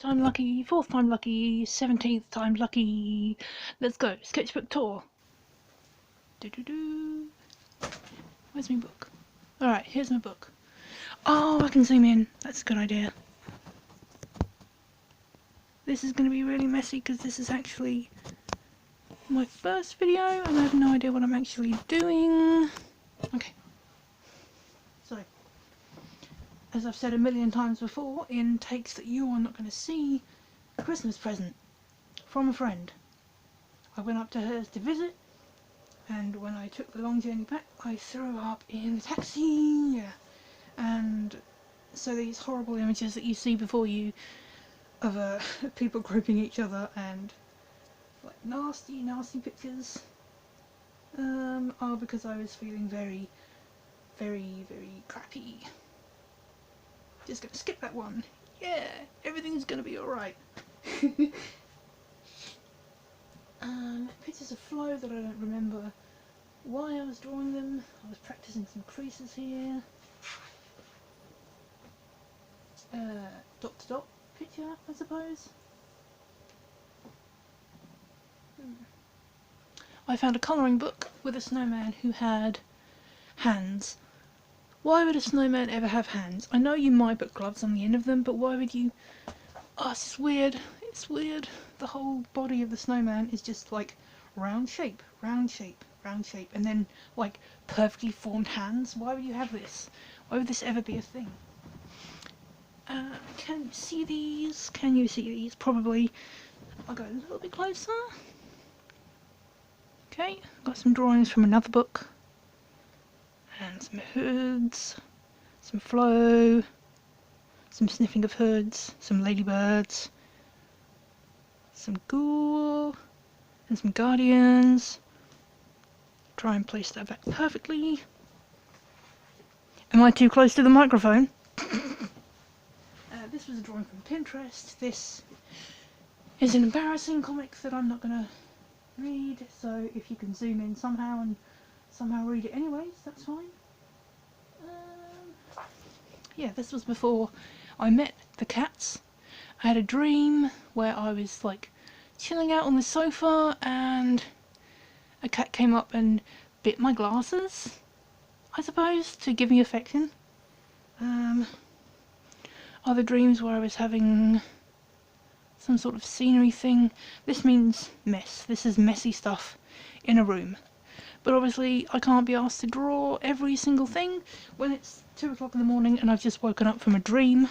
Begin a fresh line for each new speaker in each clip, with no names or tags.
Time lucky, 4th time lucky, 17th time lucky. Let's go. Sketchbook tour. Where's my book? Alright, here's my book. Oh, I can zoom in. That's a good idea. This is going to be really messy because this is actually my first video and I have no idea what I'm actually doing. Okay. So, as I've said a million times before, in takes that you are not going to see, a Christmas present from a friend. I went up to hers to visit, and when I took the long journey back, I threw up in the taxi. And so these horrible images that you see before you of people groping each other and like nasty pictures are because I was feeling very crappy. Just gonna skip that one. Yeah, everything's gonna be alright. Pictures of flow that I don't remember why I was drawing them. I was practicing some creases here. Dot to dot picture, I suppose. I found a colouring book with a snowman who had hands. Why would a snowman ever have hands? I know you might put gloves on the end of them, but why would you... Oh, it's weird. It's weird. The whole body of the snowman is just like round shape, and then like perfectly formed hands. Why would you have this? Why would this ever be a thing? Can you see these? Can you see these? Probably. I'll go a little bit closer. Okay, got some drawings from another book. And some hoods, some flow, some sniffing of hoods, some ladybirds, some ghoul, and some guardians. Try and place that back perfectly. Am I too close to the microphone? This was a drawing from Pinterest. This is an embarrassing comic that I'm not going to read, so if you can zoom in somehow and somehow read it anyways, that's fine. Yeah, this was before I met the cats. I had a dream where I was like chilling out on the sofa and a cat came up and bit my glasses, I suppose, to give me affection. Other dreams where I was having some sort of scenery thing. This means mess. This is messy stuff in a room. But obviously I can't be asked to draw every single thing when it's 2 o'clock in the morning and I've just woken up from a dream.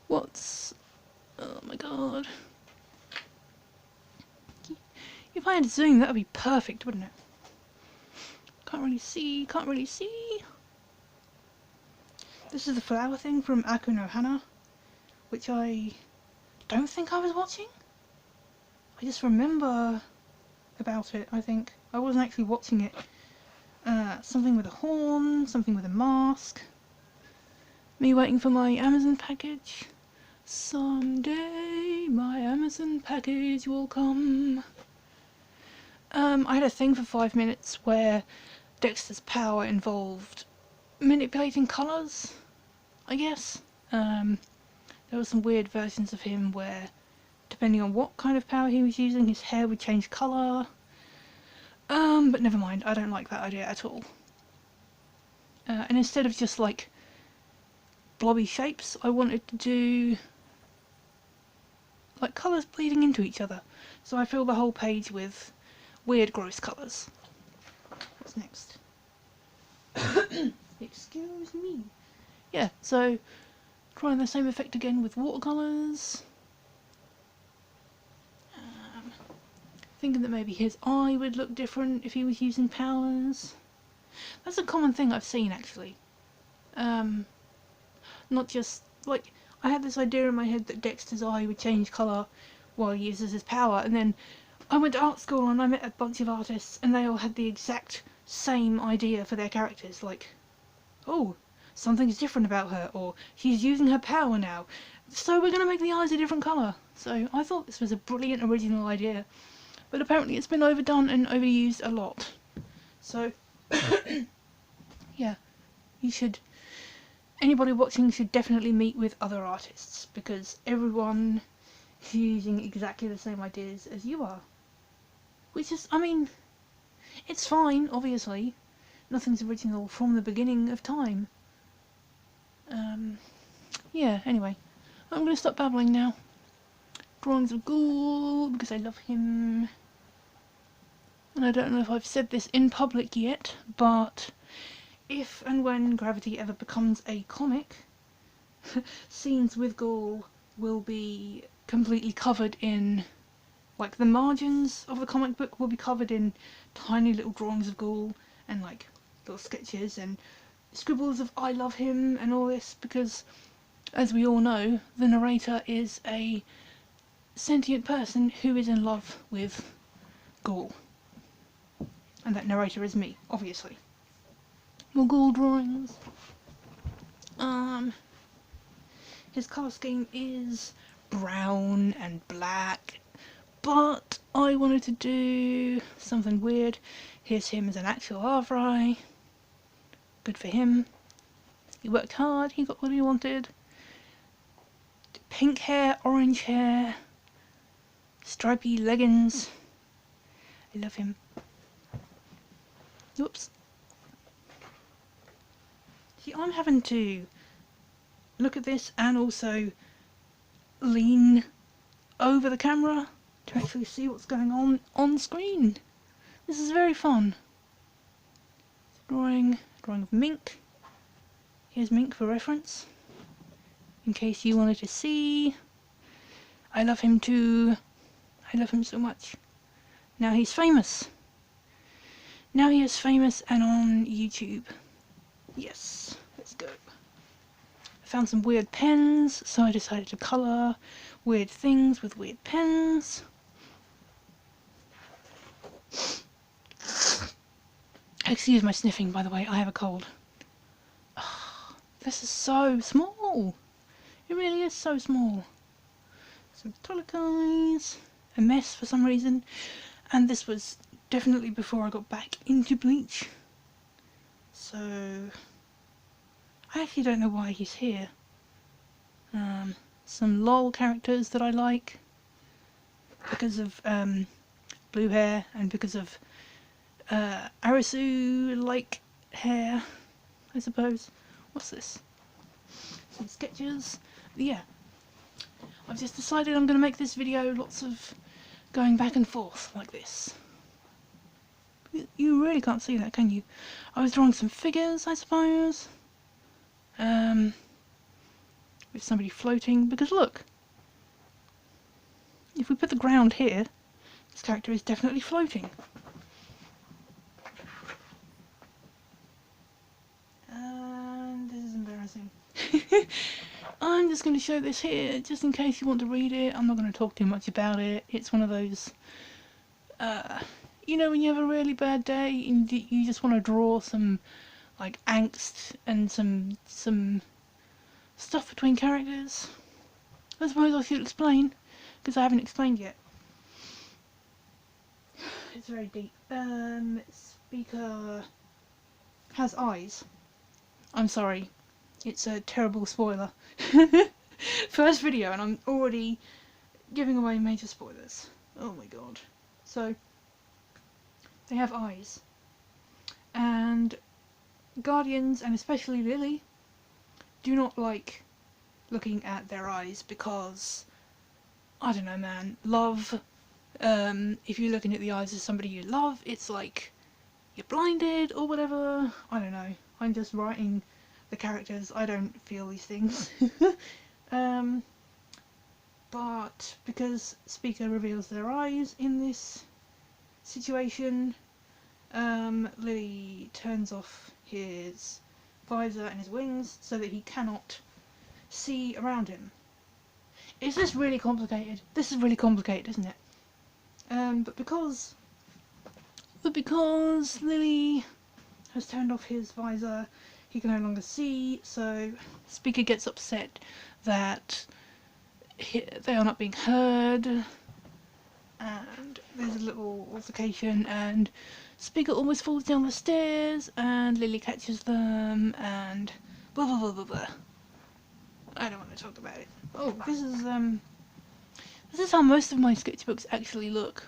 What's... oh my god. If I had zoom, that would be perfect, wouldn't it? Can't really see. This is the flower thing from Aku no Hana, which I don't think I was watching. I just remember about it, I think. I wasn't actually watching it. Something with a horn, something with a mask. Me waiting for my Amazon package. Someday my Amazon package will come. I had a thing for 5 minutes where Dexter's power involved manipulating colours, I guess. There were some weird versions of him where, depending on what kind of power he was using, his hair would change colour. But never mind, I don't like that idea at all. And instead of just like blobby shapes, I wanted to do like colours bleeding into each other. So I filled the whole page with weird gross colours. What's next? Excuse me. Yeah, so trying the same effect again with watercolours. Thinking that maybe his eye would look different if he was using powers. That's a common thing I've seen actually. Not just like, I had this idea in my head that Dexter's eye would change colour while he uses his power, and then I went to art school and I met a bunch of artists and they all had the exact same idea for their characters, like, oh, something's different about her, or she's using her power now, so we're going to make the eyes a different colour. So I thought this was a brilliant original idea, but apparently it's been overdone and overused a lot. So, yeah, you should anybody watching should definitely meet with other artists, because everyone is using exactly the same ideas as you are. Which is, I mean, it's fine, obviously. Nothing's original from the beginning of time. Yeah, anyway. I'm going to stop babbling now. Drawings of Ghoul, because I love him. And I don't know if I've said this in public yet, but if and when Gravity ever becomes a comic, scenes with Ghoul will be completely covered in, like, the margins of the comic book will be covered in tiny little drawings of Ghoul and like little sketches and scribbles of I love him and all this, because as we all know, the narrator is a sentient person who is in love with Ghoul. And that narrator is me, obviously. More Ghoul drawings. His colour scheme is brown and black, but I wanted to do something weird. Here's him as an actual Avrai. Good for him. He worked hard, he got what he wanted. Pink hair, orange hair, stripy leggings. I love him. Whoops. See, I'm having to look at this and also lean over the camera to actually see what's going on screen. This is very fun. Drawing of Mink. Here's Mink for reference, in case you wanted to see. I love him too. I love him so much. Now he's famous. Now he is famous and on YouTube. Yes, let's go. I found some weird pens, so I decided to colour weird things with weird pens. Excuse my sniffing, by the way, I have a cold. Oh, this is so small. It really is so small. Some tonic eyes, a mess for some reason, and this was definitely before I got back into Bleach. So I actually don't know why he's here. Some LOL characters that I like because of blue hair and because of Arisu-like hair, I suppose. What's this? Some sketches. Yeah. I've just decided I'm going to make this video lots of going back and forth like this. You really can't see that, can you? I was drawing some figures, I suppose. With somebody floating, because look, if we put the ground here, this character is definitely floating. And this is embarrassing. I'm just going to show this here, just in case you want to read it. I'm not going to talk too much about it. It's one of those, you know, when you have a really bad day and you just want to draw some, like, angst and some stuff between characters. I suppose I should explain, because I haven't explained yet. It's very deep. Speaker has eyes. I'm sorry. It's a terrible spoiler. First video and I'm already giving away major spoilers. Oh my god. So, they have eyes. And Guardians, and especially Lily, do not like looking at their eyes because, I don't know man, love, if you're looking at the eyes of somebody you love, it's like you're blinded or whatever. I don't know. I'm just writing the characters, I don't feel these things. But because Speaker reveals their eyes in this situation, Lily turns off his visor and his wings so that he cannot see around him. Is this really complicated? This is really complicated, isn't it? But because Lily has turned off his visor, he can no longer see, so Speaker gets upset that they are not being heard, and there's a little altercation, and Speaker almost falls down the stairs, and Lily catches them, and Blah blah blah blah blah. I don't want to talk about it. Oh, this is how most of my sketchbooks actually look.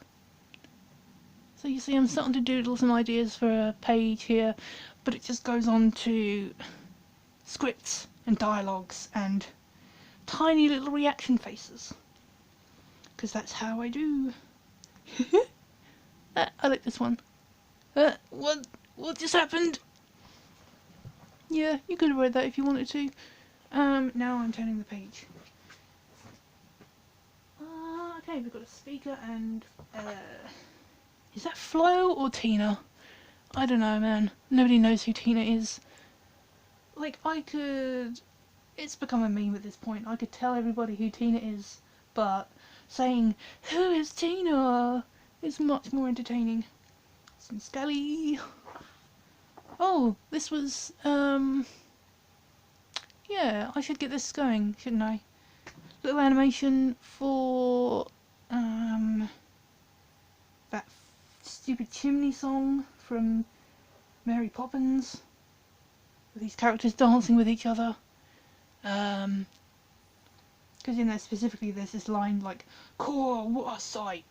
So you see I'm starting to doodle some ideas for a page here, but it just goes on to scripts and dialogues and tiny little reaction faces. Because that's how I do. I like this one. What just happened? Yeah, you could have read that if you wanted to. Now I'm turning the page. Okay, we've got a speaker and, is that Flo or Tina? I don't know, man. Nobody knows who Tina is. Like, it's become a meme at this point. I could tell everybody who Tina is, but saying, who is Tina? Is much more entertaining. Some Scully. Oh, this was, yeah, I should get this going, shouldn't I? Little animation for, that stupid chimney song from Mary Poppins. With these characters dancing with each other. Because in there specifically there's this line like, "Cool, what a sight."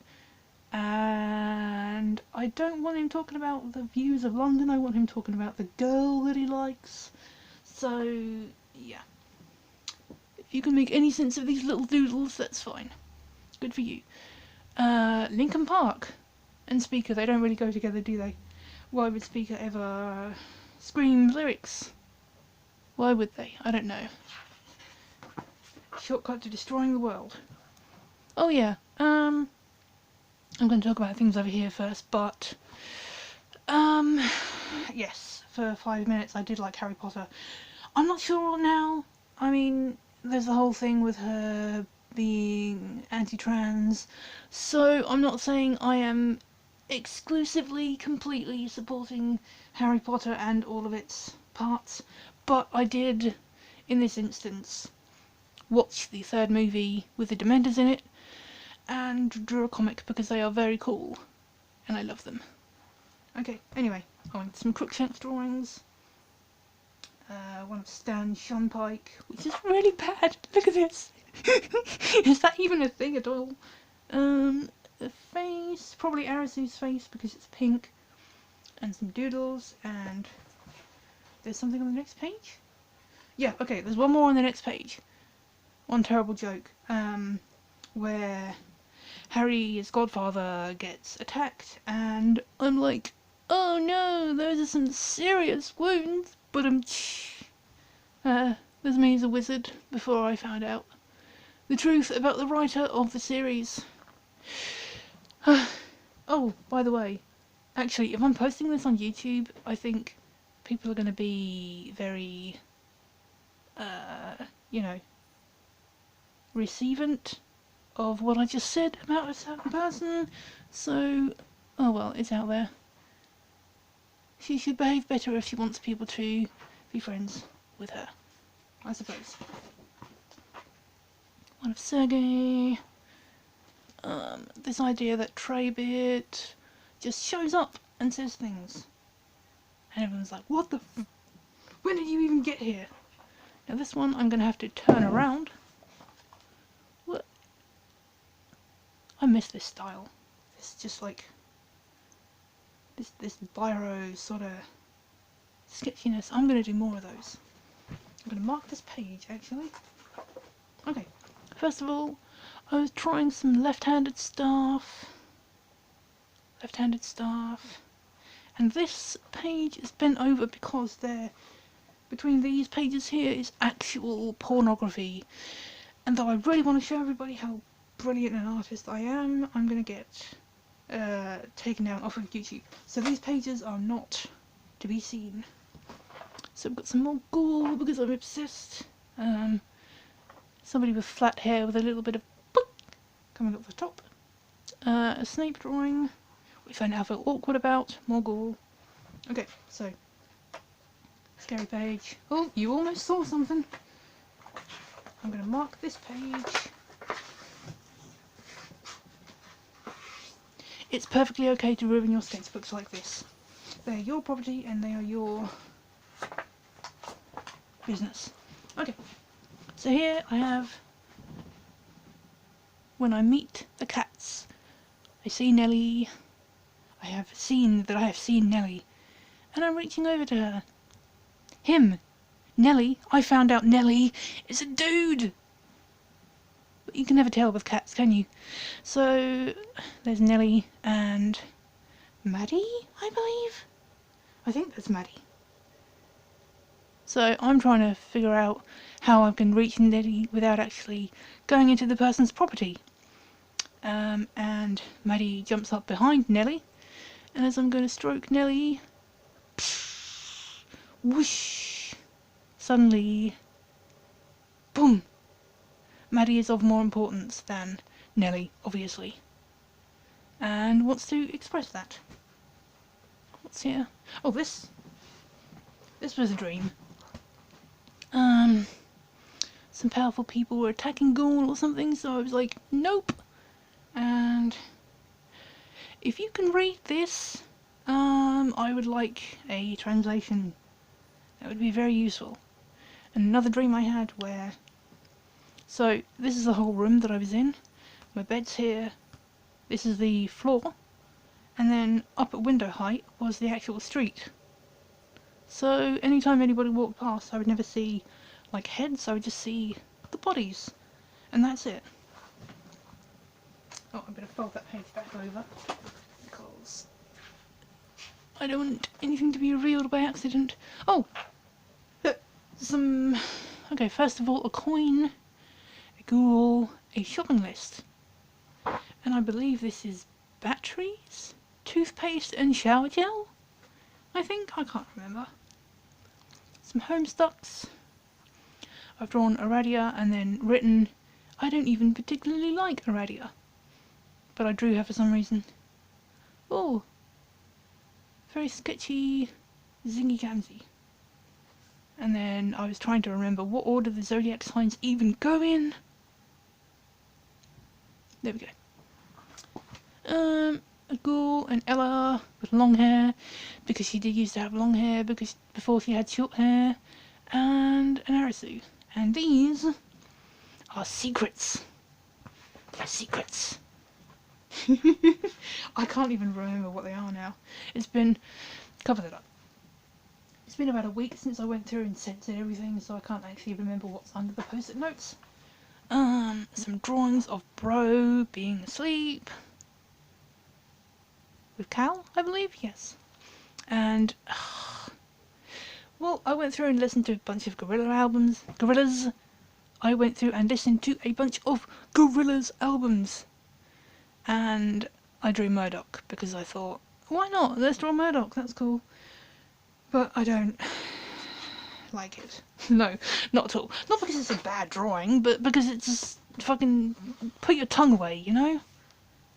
And I don't want him talking about the views of London, I want him talking about the girl that he likes. So, yeah. If you can make any sense of these little doodles, that's fine. Good for you. Linkin Park and Speaker, they don't really go together, do they? Why would Speaker ever scream lyrics? Why would they? I don't know. Shortcut to destroying the world. Oh yeah, I'm going to talk about things over here first, but, yes, for 5 minutes I did like Harry Potter. I'm not sure now. I mean, there's the whole thing with her being anti-trans, so I'm not saying I am exclusively, completely supporting Harry Potter and all of its parts, but I did, in this instance, watch the third movie with the Dementors in it, and drew a comic because they are very cool, and I love them. Okay, anyway, on some Crookshanks drawings. One of Stan Shunpike, which is really bad. Look at this. Is that even a thing at all? A face, probably Arisu's face because it's pink, and some doodles, and there's something on the next page? Yeah, okay, there's one more on the next page. One terrible joke, where Harry's godfather gets attacked, and I'm like, oh no, those are some serious wounds, but there's me as a wizard before I found out the truth about the writer of the series. Oh, by the way, actually, if I'm posting this on YouTube, I think people are going to be very, you know, receivant of what I just said about a certain person, so, oh well, it's out there. She should behave better if she wants people to be friends with her, I suppose. One of Sergei. This idea that Treybit just shows up and says things. And everyone's like, what the f... When did you even get here? Now this one I'm going to have to turn around. What? I miss this style. It's just like... This biro sort of sketchiness. I'm going to do more of those. I'm going to mark this page, actually. Okay, first of all, I was trying some left-handed stuff. And this page is bent over because between these pages here is actual pornography. And though I really want to show everybody how brilliant an artist I am, I'm going to get taken down off of YouTube. So these pages are not to be seen. So I've got some more ghoul because I'm obsessed. Somebody with flat hair with a little bit of boop coming up the top. A Snape drawing, which I now feel awkward about. More ghoul. Okay, so scary page. Oh, you almost saw something. I'm going to mark this page. It's perfectly okay to ruin your sketchbooks like this. They're your property and they are your business. Okay, so here I have when I meet the cats. I see Nelly. I have seen Nelly, and I'm reaching over to her. Him, Nelly. I found out Nelly is a dude. But you can never tell with cats, can you? So there's Nelly and Maddie, I believe. I think that's Maddie. So I'm trying to figure out how I can reach Nelly without actually going into the person's property. And Maddie jumps up behind Nelly, and as I'm going to stroke Nelly, whoosh, suddenly, boom, Maddie is of more importance than Nelly, obviously, and wants to express that. What's here? Oh, this was a dream. Some powerful people were attacking Gaul or something, so I was like, nope. And if you can read this, I would like a translation. That would be very useful. And another dream I had where... So, this is the whole room that I was in. My bed's here. This is the floor. And then up at window height was the actual street. So, anytime anybody walked past, I would never see, like, heads. I would just see the bodies. And that's it. Oh, I better fold that page back over, because I don't want anything to be revealed by accident. Oh! Look, okay, first of all, a coin, a ghoul, a shopping list. And I believe this is batteries, toothpaste and shower gel? I think, I can't remember. Some Homestucks. I've drawn Aradia and then written, I don't even particularly like Aradia. But I drew her for some reason. Oh, very sketchy, zingy gamzy. And then I was trying to remember what order the zodiac signs even go in. There we go. A ghoul and Ella with long hair, because she did used to have long hair because before she had short hair, and an Arisu. And these are secrets. They're secrets. I can't even remember what they are now. It's been... cover that up. It's been about a week since I went through and censored everything, so I can't actually remember what's under the post-it notes. Some drawings of Bro being asleep. With Cal, I believe, yes. And... well, I went through and listened to a bunch of Gorillaz. I went through and listened to a bunch of Gorillaz albums. And I drew Murdoch because I thought, why not? Let's draw Murdoch, that's cool. But I don't like it. No, not at all. Not because it's a bad drawing, but because it's just fucking put your tongue away, you know?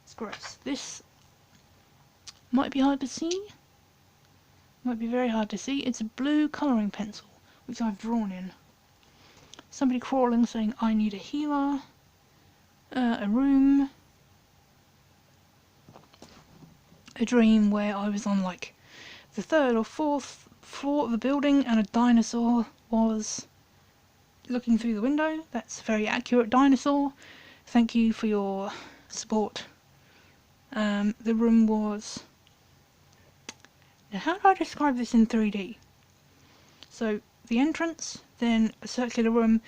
It's gross. This might be hard to see. Might be very hard to see. It's a blue colouring pencil, which I've drawn in. Somebody crawling saying, I need a healer. A room. A dream where I was on like the 3rd or 4th floor of the building and a dinosaur was looking through the window. That's a very accurate dinosaur. Thank you for your support. The room was... now how do I describe this in 3D? So the entrance, then a circular room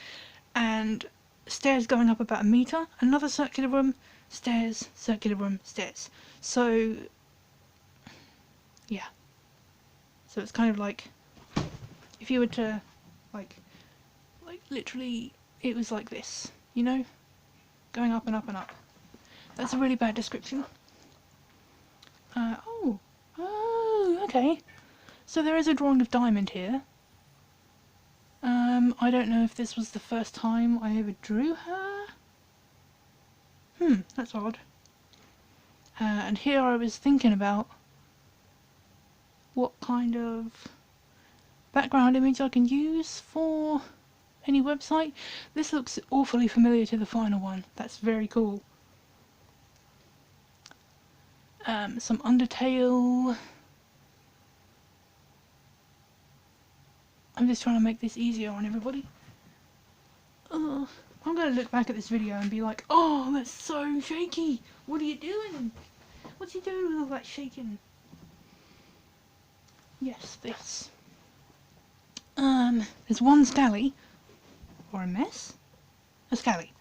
and stairs going up about 1 meter, another circular room, stairs, circular room, stairs. So yeah. So it's kind of like, if you were to, like literally, it was like this, you know? Going up and up and up. That's a really bad description. Oh, okay. So there is a drawing of Diamond here. I don't know if this was the first time I ever drew her. That's odd. And here I was thinking about what kind of background image I can use for any website. This looks awfully familiar to the final one. That's very cool. Some Undertale. I'm just trying to make this easier on everybody. I'm going to look back at this video and be like, oh, that's so shaky. What are you doing? What's he doing with all that shaking? Yes, this. There's one scally. Or a mess? A scally.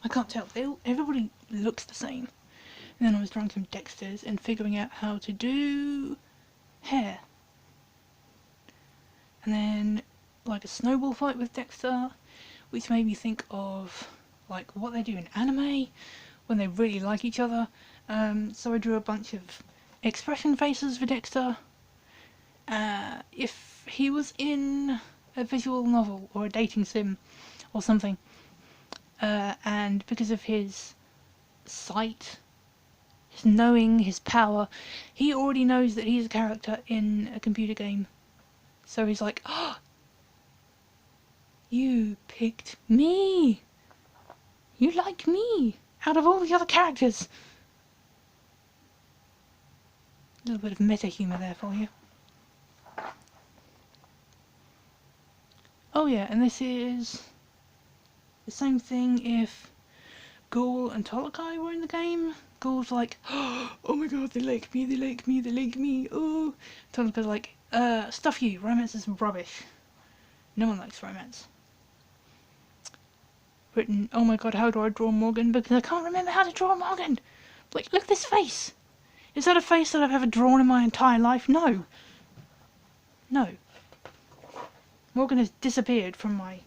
I can't tell. Everybody looks the same. And then I was drawing some Dexters and figuring out how to do hair. And then like a snowball fight with Dexter, which made me think of like what they do in anime when they really like each other. So I drew a bunch of expression faces for Dexter. If he was in a visual novel or a dating sim or something, and because of his sight, his knowing, his power, he already knows that he's a character in a computer game. So he's like, oh, you picked me! You like me! Out of all the other characters! A little bit of meta humour there for you. Oh yeah, and this is the same thing if Ghoul and Tolokai were in the game. Ghoul's like, oh my god, they like me, they like me, they like me, oh. Tolokai's like, stuff you, romance is rubbish. No one likes romance. Written, oh my god, how do I draw Morgan? Because I can't remember how to draw Morgan. Like, look at this face. Is that a face that I've ever drawn in my entire life? No. No. Morgan has disappeared from my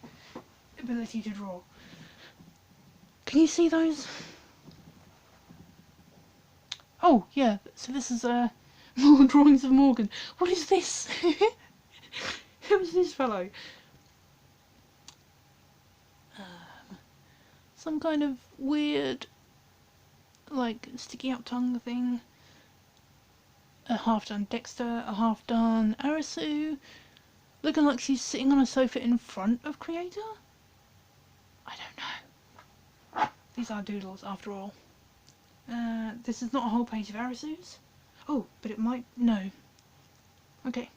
ability to draw. Can you see those? Oh, yeah, so this is, more drawings of Morgan. What is this? Who is this fellow? Some kind of weird, like, sticky out tongue thing. A half-done Dexter, a half-done Arisu. Looking like she's sitting on a sofa in front of Creator? I don't know. These are doodles, after all. This is not a whole page of Arisus. Oh, but it might... no. Okay.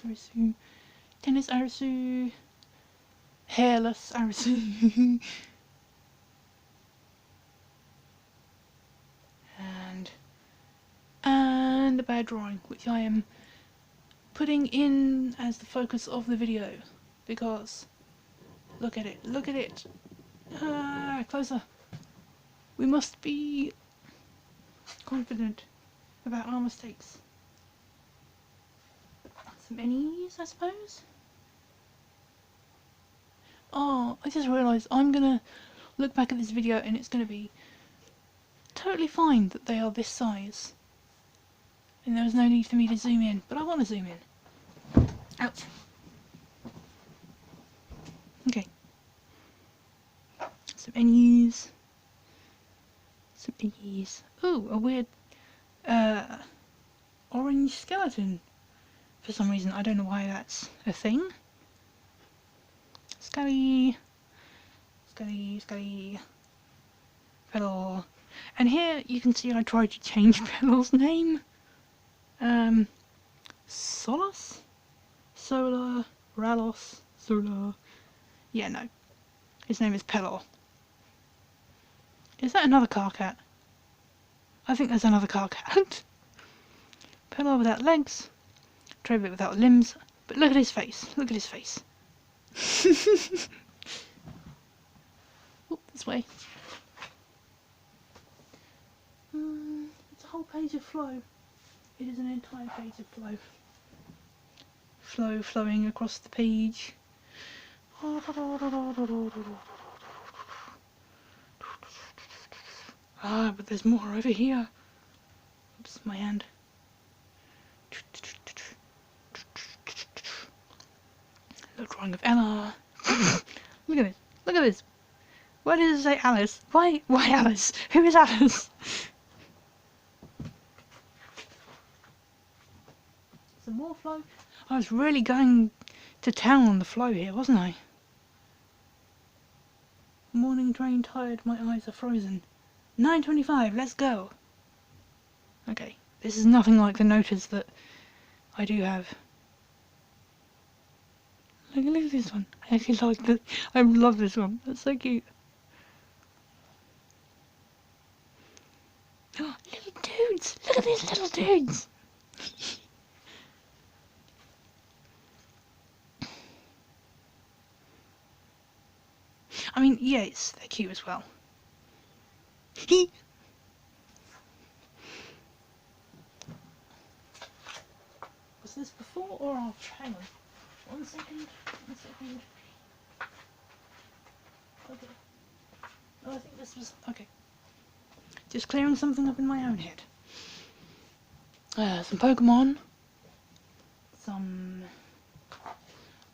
Arisu. Tennis Arisu. Hairless Arisu. and a bad drawing, which I am putting in as the focus of the video, because look at it, look at it. Closer. We must be confident about our mistakes. Some Ennies, I suppose? Oh, I just realised I'm gonna look back at this video and it's gonna be totally fine that they are this size. And there was no need for me to zoom in, but I want to zoom in. Ouch. Okay. Some Ennies. Some Ennies. Ooh, a weird orange skeleton. For some reason, I don't know why that's a thing. Scully. Scully, Scully. Pelor. And here you can see I tried to change Pelor's name. Solus? Solar? Ralos? Solar? Yeah, no. His name is Pelor. Is that another car cat? I think there's another car cat. Pelor without legs. Trobit without limbs. But look at his face. Look at his face. Oop, this way. It's a whole page of flow. It is an entire page of flow. Flow flowing across the page. Ah, but there's more over here. Oops, my hand. Little drawing of Ella. Look at this. Look at this. Why does it say Alice? Why Alice? Who is Alice? Some more flow. I was really going to town on the flow here, wasn't I? Morning train tired, my eyes are frozen. 9:25, let's go. Okay, this is nothing like the notice that I do have. Look at this one. I actually like this. I love this one. That's so cute. Oh, little dudes! Look at these little dudes! I mean, yes, they're cute as well. Was this before or after? Hang on. 1 second. 1 second. Okay. Oh, I think this was... Okay. Just clearing something up in my own head. Some Pokemon. Some...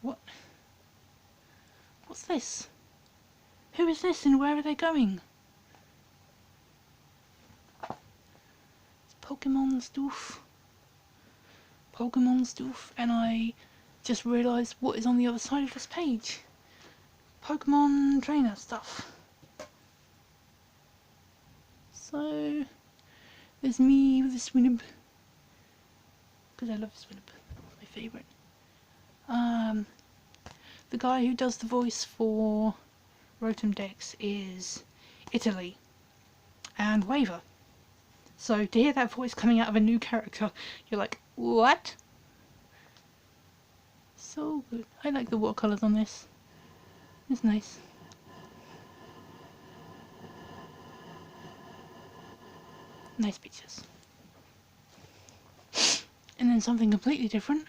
What? What's this? Who is this and where are they going? It's Pokemon stuff. Pokemon stuff. And I just realised what is on the other side of this page. Pokemon trainer stuff. So, there's me with the Swinub. Because I love Swinub. My favourite. The guy who does the voice for Rotom Dex is Italy and Waver. So to hear that voice coming out of a new character, you're like, what? So good. I like the watercolours on this. It's nice. Nice pictures. And then something completely different.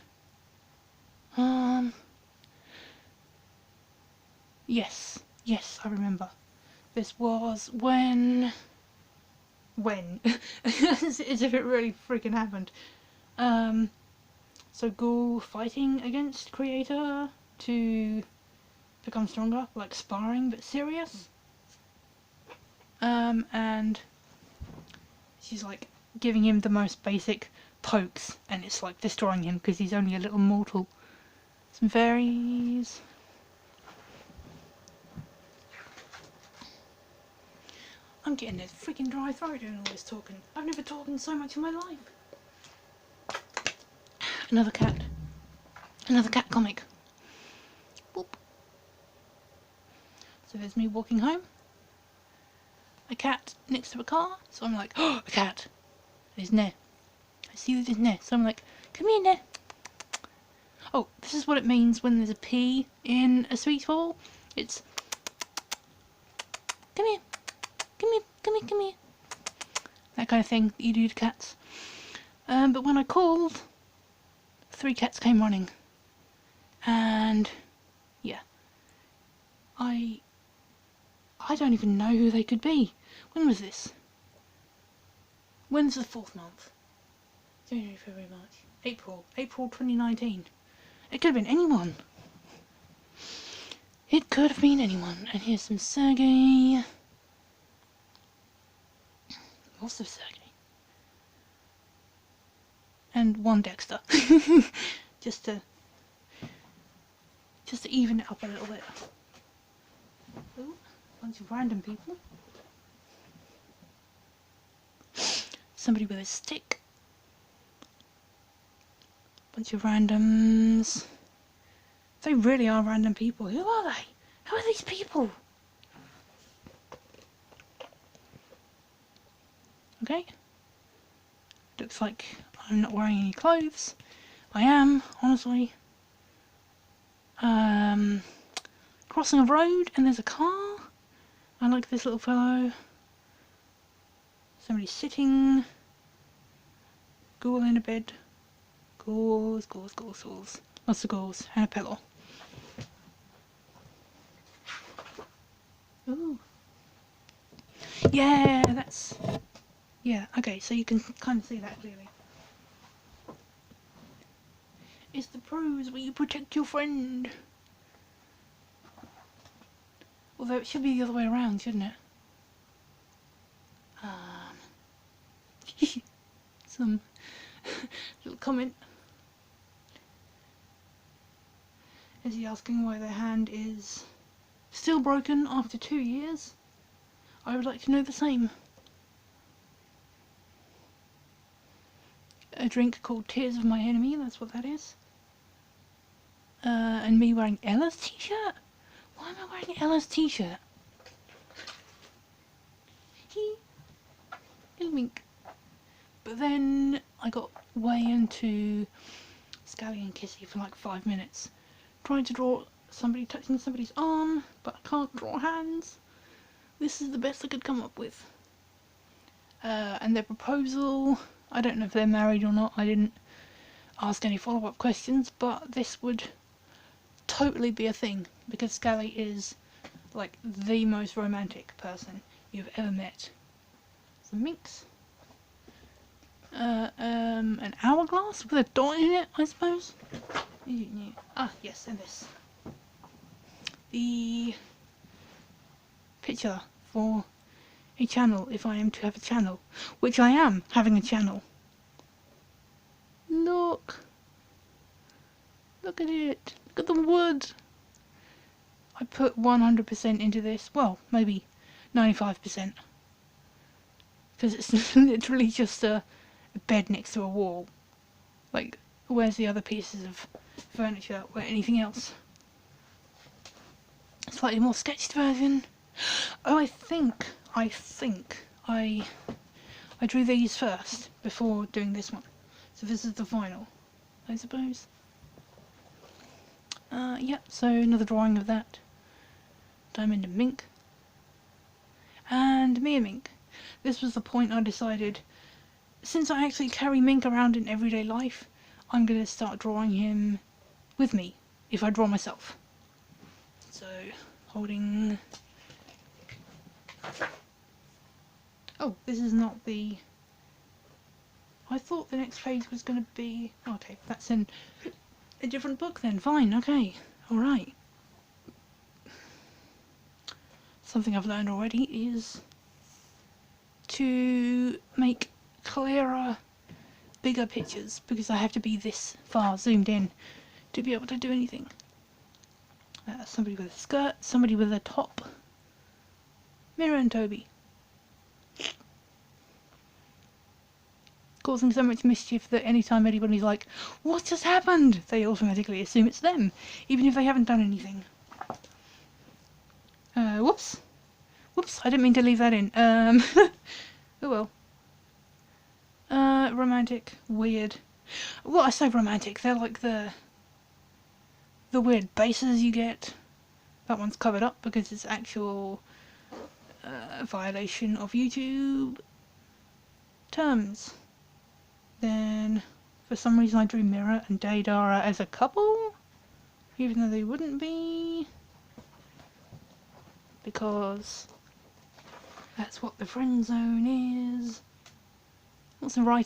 Yes, I remember. This was when as if it really freaking happened. So Ghoul fighting against Creator to become stronger, like sparring but serious. And she's like giving him the most basic pokes and it's like destroying him because he's only a little mortal. Some fairies. I'm getting a freaking dry throat doing all this talking. I've never talked so much in my life. Another cat. Another cat comic. Boop. So there's me walking home. A cat next to a car. So I'm like, oh, a cat. There's Ne. I see that there's Ne. So I'm like, come here, Ne. Oh, this is what it means when there's a P in a sweet ball. It's, come here. Come here, come here, come here. That kind of thing that you do to cats. But when I called, 3 cats came running. And, yeah. I don't even know who they could be. When was this? When's the 4th month? January, February, March. April 2019. It could have been anyone. It could have been anyone. And here's some Sergey. Lots of Sergey. And 1 Dexter. just to even it up a little bit. Ooh, bunch of random people. Somebody with a stick. Bunch of randoms. They really are random people. Who are they? Who are these people? Okay. Looks like I'm not wearing any clothes. I am, honestly. Crossing a road and there's a car. I like this little fellow. Somebody sitting. Ghoul in a bed. Ghouls. Lots of ghouls. And a pillow. Ooh. Yeah, that's... Yeah, okay, so you can kind of see that clearly. It's the pros where you protect your friend. Although it should be the other way around, shouldn't it? Some little comment. Is he asking why their hand is still broken after 2 years? I would like to know the same. A drink called Tears of My Enemy, that's what that is. and me wearing Ella's t-shirt? Why am I wearing Ella's t-shirt? Little wink. But then I got way into Scally and Kissy for like 5 minutes, trying to draw somebody touching somebody's arm, but I can't draw hands. This is the best I could come up with. And their proposal, I don't know if they're married or not, I didn't ask any follow-up questions, but this would totally be a thing, because Scally is like the most romantic person you've ever met. Some minks. An hourglass with a dot in it, I suppose. Ah, yes, and this. The picture for a channel, if I am to have a channel, which I am having a channel. Look at it. Look at the wood. I put 100% into this. Well, maybe 95%. Because it's literally just a bed next to a wall. Like, where's the other pieces of furniture or anything else? Slightly more sketched version. Oh, I think I drew these first before doing this one. So this is the final, I suppose. Yep, so another drawing of that. Diamond and mink. And me and mink. This was the point I decided, since I actually carry mink around in everyday life, I'm going to start drawing him with me, if I draw myself. So, holding... Oh, this is not the... I thought the next page was going to be... Okay, that's in a different book then. Fine, okay, alright. Something I've learned already is to make clearer, bigger pictures, because I have to be this far zoomed in to be able to do anything. Somebody with a skirt, somebody with a top. Mira and Toby. Causing so much mischief that anytime anybody's like, what just happened? They automatically assume it's them, even if they haven't done anything. Whoops. Whoops, I didn't mean to leave that in. Oh well. Romantic, weird. Well, I say romantic, they're like the weird bases you get. That one's covered up because it's actual violation of YouTube terms. Then, for some reason I drew Mira and Daydara as a couple, even though they wouldn't be, because that's what the friend zone is. What's the writing?